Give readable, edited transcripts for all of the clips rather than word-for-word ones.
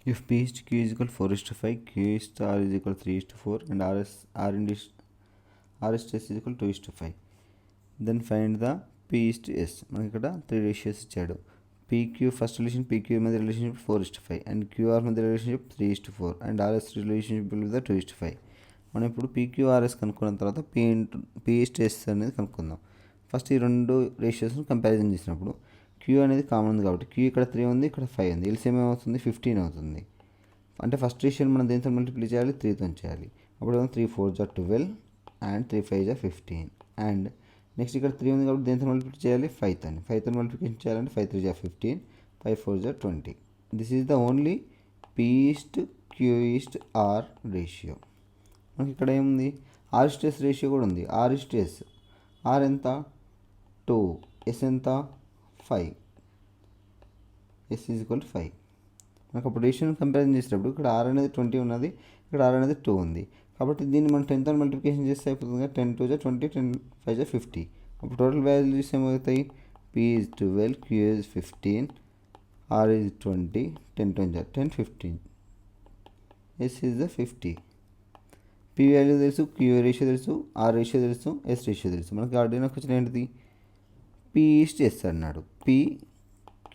If P is to Q is equal to 4:5, Q is to R is equal to 3:4, and R is to S is equal to 2:5. Then find the P is to S. మనకి ఇక్కడ 3 ratios ఇచ్చాడు. PQ first relation PQ మధ్య relationship 4:5 and QR మధ్య relationship 3:4 and RS relationship with 2:5. మనం ఇప్పుడు PQRS కనుక్కున్న తర్వాత P is to S అనేది కనుక్కుందాం. ఫస్ట్ ఈ రెండు రేషియోస్ని కంపారిజన్ చేసినప్పుడు Q అనేది కామన్ ఉంది కాబట్టి Q ఇక్కడ 3 ఉంది, ఇక్కడ 5 ఉంది. ఎల్సిఎం ఏమవుతుంది 15 అవుతుంది. అంటే ఫస్ట్ రేషియోని మనం దేనితో మల్టిప్లై చేయాలి 3తో చేయాలి. అప్పుడు 3 4 జా 12 అండ్ 3 5 జా 15 అండ్ నెక్స్ట్ ఇక్కడ 3 ఉంది కాబట్టి దేనితో మల్టిప్లై చేయాలి 5తో మల్టిప్లికేషన్ చేయాలంటే 5 3 జా 15 5 4 జా 20. This is the only P is to Q is to R ratio. మనకి ఇక్కడ ఏముంది R is to S ratio కూడా ఉంది. R is to S, R ఎంత 2, S ఎంత 5, S ఈజ్ ఈక్వల్ టు 5. మనకు అప్పుడు రేషియోని కంపారిజన్ చేసేటప్పుడు ఇక్కడ R అనేది 20 ఉన్నది, ఇక్కడ R అనేది 2 ఉంది. కాబట్టి దీన్ని మనం 10తో మల్టిప్లికేషన్ చేస్తే అయిపోతుంది. 10 2 జా 20, 10 5 జా 50. అప్పుడు టోటల్ వాల్యూస్ ఏమవుతాయి P is 12, Q is 15, R is 20, 10 20 జా 10 15, S is the 50. P value తెలుసు, Q రేషియో తెలుసు, R రేషియో తెలుసు, S రేషియో తెలుసు. మనకి ఆర్డినో క్వశ్చన్ ఏంటిది P is to S అన్నాడు. P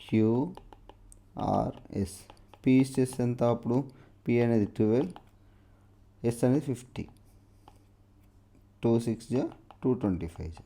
Q R S. P is to S ఎంత అప్పుడు P అనేది 12, S అనేది 50, 2 6 జా 225 జా.